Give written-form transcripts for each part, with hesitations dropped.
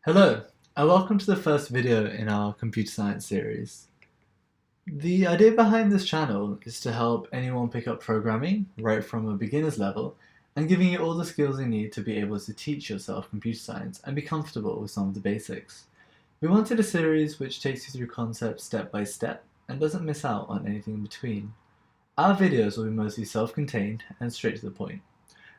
Hello, and welcome to the first video in our computer science series. The idea behind this channel is to help anyone pick up programming right from a beginner's level and giving you all the skills you need to be able to teach yourself computer science and be comfortable with some of the basics. We wanted a series which takes you through concepts step by step and doesn't miss out on anything in between. Our videos will be mostly self-contained and straight to the point.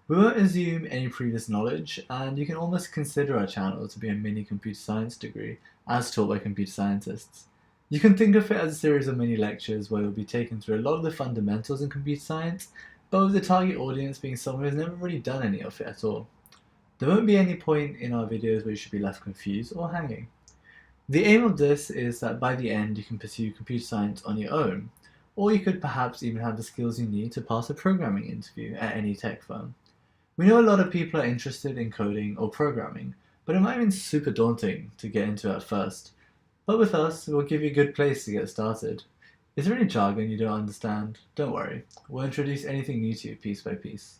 We won't assume any previous knowledge, and you can almost consider our channel to be a mini computer science degree, as taught by computer scientists. You can think of it as a series of mini lectures where you'll be taken through a lot of the fundamentals in computer science, but with the target audience being someone who's never really done any of it at all. There won't be any point in our videos where you should be left confused or hanging. The aim of this is that by the end you can pursue computer science on your own, or you could perhaps even have the skills you need to pass a programming interview at any tech firm. We know a lot of people are interested in coding or programming, but it might have been super daunting to get into at first. But with us, we'll give you a good place to get started. Is there any jargon you don't understand? Don't worry, we'll introduce anything new to you piece by piece.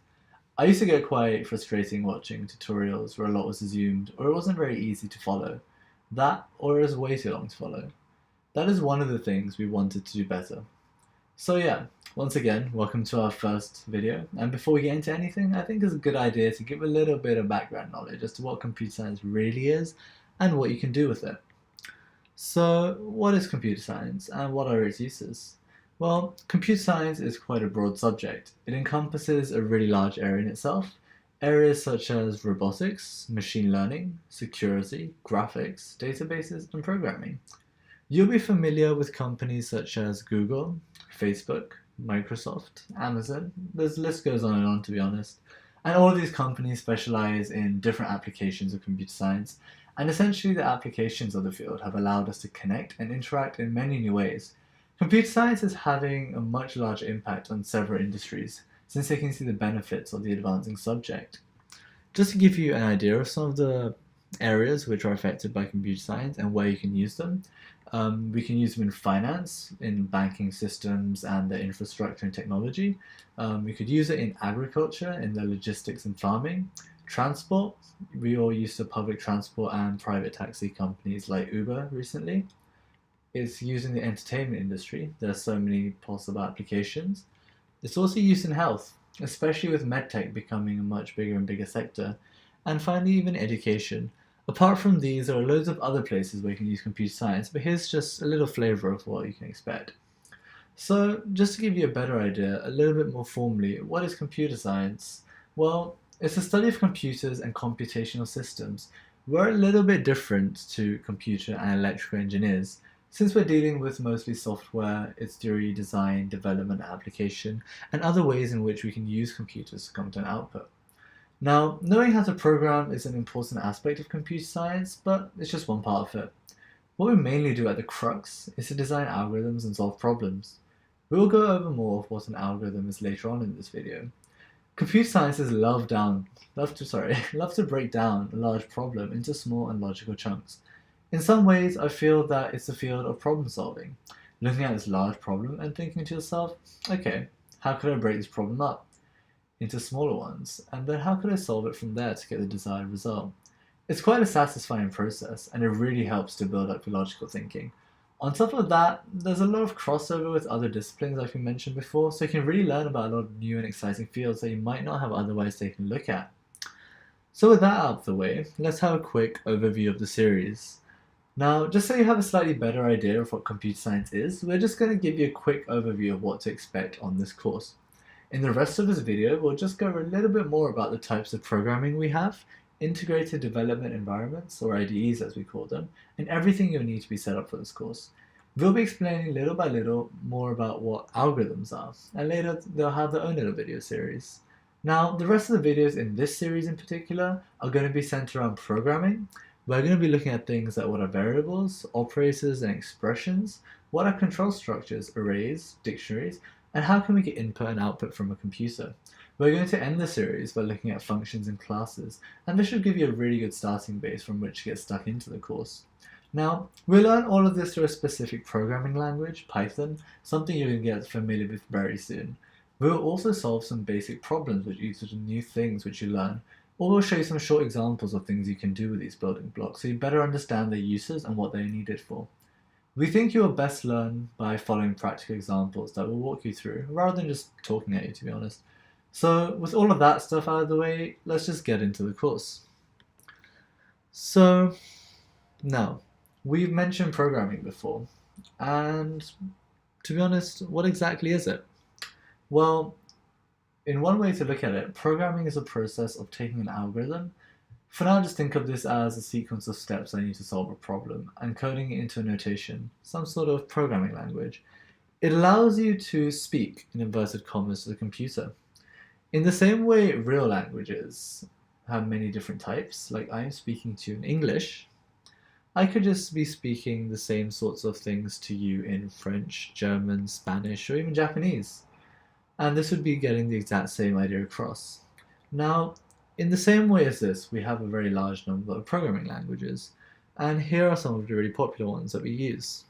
I used to get quite frustrating watching tutorials where a lot was assumed or it wasn't very easy to follow. That, or it was way too long to follow. That is one of the things we wanted to do better. So yeah, once again, welcome to our first video. And before we get into anything, I think it's a good idea to give a little bit of background knowledge as to what computer science really is and what you can do with it. So what is computer science and what are its uses? Well, computer science is quite a broad subject. It encompasses a really large area in itself. Areas such as robotics, machine learning, security, graphics, databases, and programming. You'll be familiar with companies such as Google, Facebook, Microsoft, Amazon. The list goes on and on, to be honest. And all of these companies specialize in different applications of computer science, and essentially the applications of the field have allowed us to connect and interact in many new ways. Computer science is having a much larger impact on several industries, since they can see the benefits of the advancing subject. Just to give you an idea of some of the areas which are affected by computer science and where you can use them. We can use them in finance, in banking systems and the infrastructure and technology. We could use it in agriculture, in the logistics and farming. Transport, we all used to public transport and private taxi companies like Uber recently. It's used in the entertainment industry. There are so many possible applications. It's also used in health, especially with medtech becoming a much bigger and bigger sector. And finally, even education. Apart from these, there are loads of other places where you can use computer science, but here's just a little flavor of what you can expect. So, just to give you a better idea, a little bit more formally, what is computer science? Well, it's the study of computers and computational systems. We're a little bit different to computer and electrical engineers. Since we're dealing with mostly software, its theory, design, development, application, and other ways in which we can use computers to come to an output. Now, knowing how to program is an important aspect of computer science, but it's just one part of it. What we mainly do at the crux is to design algorithms and solve problems. We will go over more of what an algorithm is later on in this video. Computer scientists love to break down a large problem into small and logical chunks. In some ways, I feel that it's a field of problem solving, looking at this large problem and thinking to yourself, okay, how could I break this problem up into smaller ones, and then how could I solve it from there to get the desired result? It's quite a satisfying process, and it really helps to build up your logical thinking. On top of that, there's a lot of crossover with other disciplines like we mentioned before, so you can really learn about a lot of new and exciting fields that you might not have otherwise taken a look at. So with that out of the way, let's have a quick overview of the series. Now, just so you have a slightly better idea of what computer science is, we're just going to give you a quick overview of what to expect on this course. In the rest of this video, we'll just go over a little bit more about the types of programming we have, integrated development environments, or IDEs as we call them, and everything you'll need to be set up for this course. We'll be explaining little by little more about what algorithms are, and later they'll have their own little video series. Now, the rest of the videos in this series in particular are going to be centered around programming. We're going to be looking at things like what are variables, operators and expressions, what are control structures, arrays, dictionaries, and how can we get input and output from a computer. We're going to end the series by looking at functions and classes, and this should give you a really good starting base from which to get stuck into the course. Now, we'll learn all of this through a specific programming language, Python, something you're going to get familiar with very soon. We'll also solve some basic problems which use the new things which you learn, Or we'll show you some short examples of things you can do with these building blocks so you better understand their uses and what they're needed for. We think you'll best learn by following practical examples that will walk you through, rather than just talking at you, to be honest. So, with all of that stuff out of the way, let's just get into the course. So, now, we've mentioned programming before, and to be honest, what exactly is it? Well, in one way to look at it, programming is a process of taking an algorithm. For now, just think of this as a sequence of steps I need to solve a problem and coding it into a notation, some sort of programming language. It allows you to speak, in inverted commas, to the computer. In the same way real languages have many different types, like I am speaking to you in English, I could just be speaking the same sorts of things to you in French, German, Spanish, or even Japanese. And this would be getting the exact same idea across. Now, in the same way as this, we have a very large number of programming languages, and here are some of the really popular ones that we use.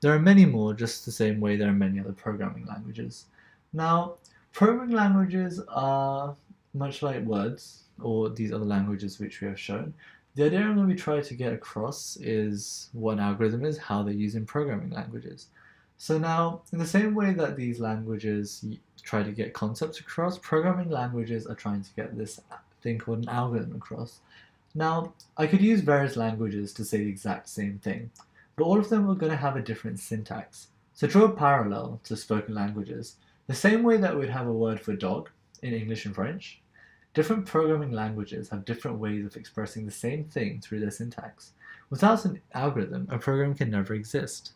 There are many more, just the same way there are many other programming languages. Now, programming languages are much like words, or these other languages which we have shown. The idea I'm going to be trying to get across is what an algorithm is, how they're used in programming languages. So now, in the same way that these languages try to get concepts across, programming languages are trying to get this thing called an algorithm across. Now, I could use various languages to say the exact same thing, but all of them are going to have a different syntax. So draw a parallel to spoken languages. The same way that we'd have a word for dog in English and French, different programming languages have different ways of expressing the same thing through their syntax. Without an algorithm, a program can never exist.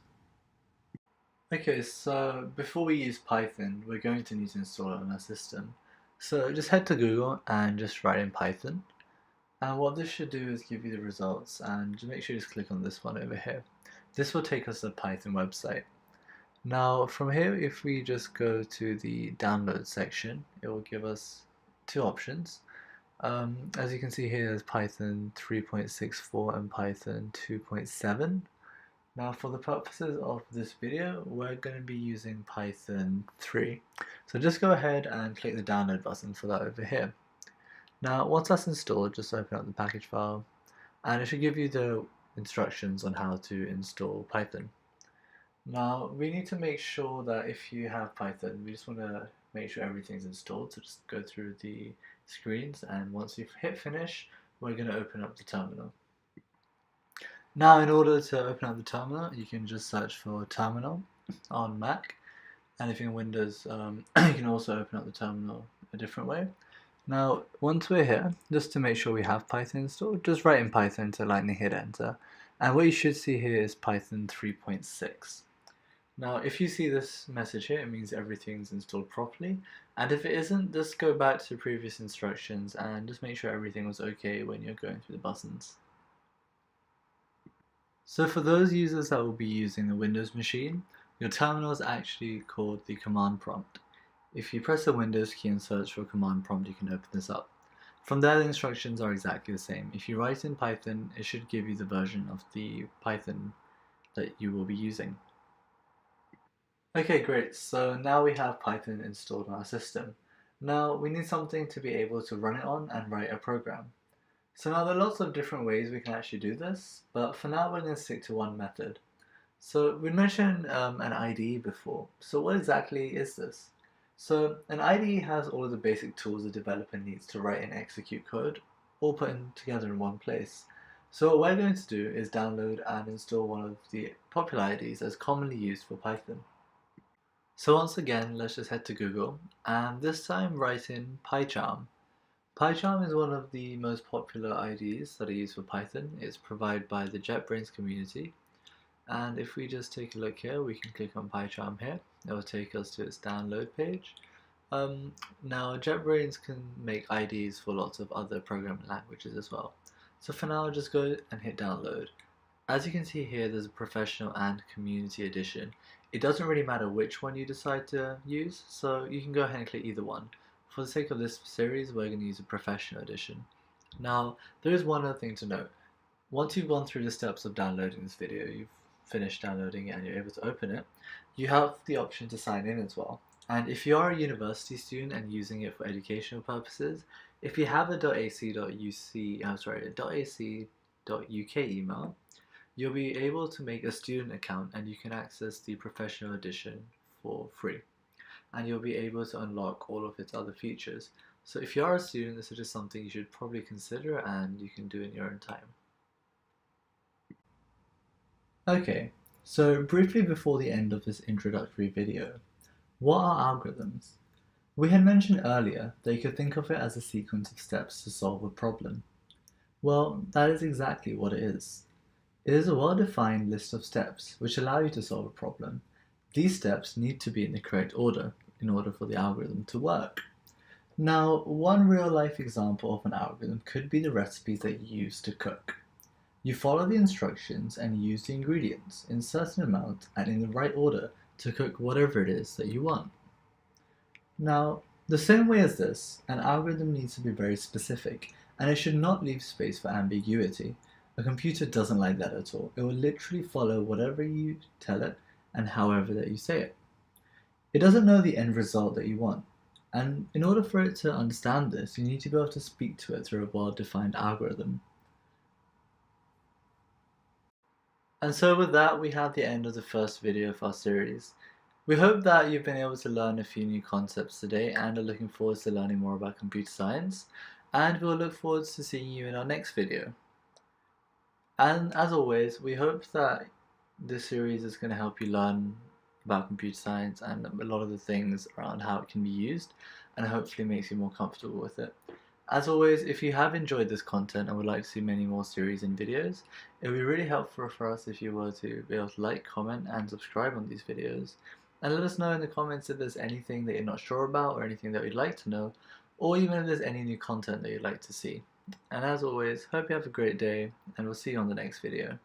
Okay, so before we use Python, we're going to need to install it on our system. So just head to Google and just write in Python. And what this should do is give you the results, and just make sure you just click on this one over here. This will take us to the Python website. Now from here, if we just go to the download section, it will give us two options. As you can see here, there's Python 3.64 and Python 2.7. Now for the purposes of this video, we're going to be using Python 3. So just go ahead and click the download button for that over here. Now once that's installed, just open up the package file and it should give you the instructions on how to install Python. Now we need to make sure that if you have Python, we just want to make sure everything's installed. So just go through the screens, and once you've hit finish, we're going to open up the terminal. Now in order to open up the terminal, you can just search for terminal on Mac, and if you're in Windows, you can also open up the terminal a different way. Now once we're here, just to make sure we have Python installed, just write in Python to lightning hit enter, and what you should see here is Python 3.6. Now if you see this message here, it means everything's installed properly, and if it isn't, just go back to previous instructions and just make sure everything was okay when you're going through the buttons. So for those users that will be using the Windows machine, your terminal is actually called the command prompt. If you press the Windows key and search for command prompt, you can open this up. From there, the instructions are exactly the same. If you write in Python, it should give you the version of the Python that you will be using. Okay, great. So now we have Python installed on our system. Now we need something to be able to run it on and write a program. So now there are lots of different ways we can actually do this, but for now we're going to stick to one method. So we mentioned an IDE before. So what exactly is this? So an IDE has all of the basic tools a developer needs to write and execute code, all put together in one place. So what we're going to do is download and install one of the popular IDEs as commonly used for Python. So once again, let's just head to Google, and this time write in PyCharm. PyCharm is one of the most popular IDEs that are used for Python. It's provided by the JetBrains community. And if we just take a look here, we can click on PyCharm here. It will take us to its download page. Now JetBrains can make IDEs for lots of other programming languages as well. So for now, just go and hit download. As you can see here, there's a professional and community edition. It doesn't really matter which one you decide to use, so you can go ahead and click either one. For the sake of this series, we're going to use a professional edition. Now, there is one other thing to note. Once you've gone through the steps of downloading this video, you've finished downloading it and you're able to open it, you have the option to sign in as well. And if you are a university student and using it for educational purposes, If you have a .ac.uk email, you'll be able to make a student account and you can access the professional edition for free. And you'll be able to unlock all of its other features. So if you are a student, this is just something you should probably consider and you can do in your own time. Okay, so briefly before the end of this introductory video, what are algorithms? We had mentioned earlier that you could think of it as a sequence of steps to solve a problem. Well, that is exactly what it is. It is a well-defined list of steps which allow you to solve a problem. These steps need to be in the correct order in order for the algorithm to work. Now, one real-life example of an algorithm could be the recipes that you use to cook. You follow the instructions and use the ingredients in certain amounts and in the right order to cook whatever it is that you want. Now, the same way as this, an algorithm needs to be very specific, and it should not leave space for ambiguity. A computer doesn't like that at all. It will literally follow whatever you tell it and however that you say it. It doesn't know the end result that you want, and in order for it to understand this, you need to be able to speak to it through a well-defined algorithm. And so with that, we have the end of the first video of our series. We hope that you've been able to learn a few new concepts today and are looking forward to learning more about computer science, and we'll look forward to seeing you in our next video. And as always, we hope that this series is going to help you learn about computer science and a lot of the things around how it can be used, and hopefully makes you more comfortable with it. As always, if you have enjoyed this content and would like to see many more series and videos, it would be really helpful for us if you were to be able to like, comment, and subscribe on these videos. And let us know in the comments if there's anything that you're not sure about or anything that you'd like to know, or even if there's any new content that you'd like to see. And as always, hope you have a great day, and we'll see you on the next video.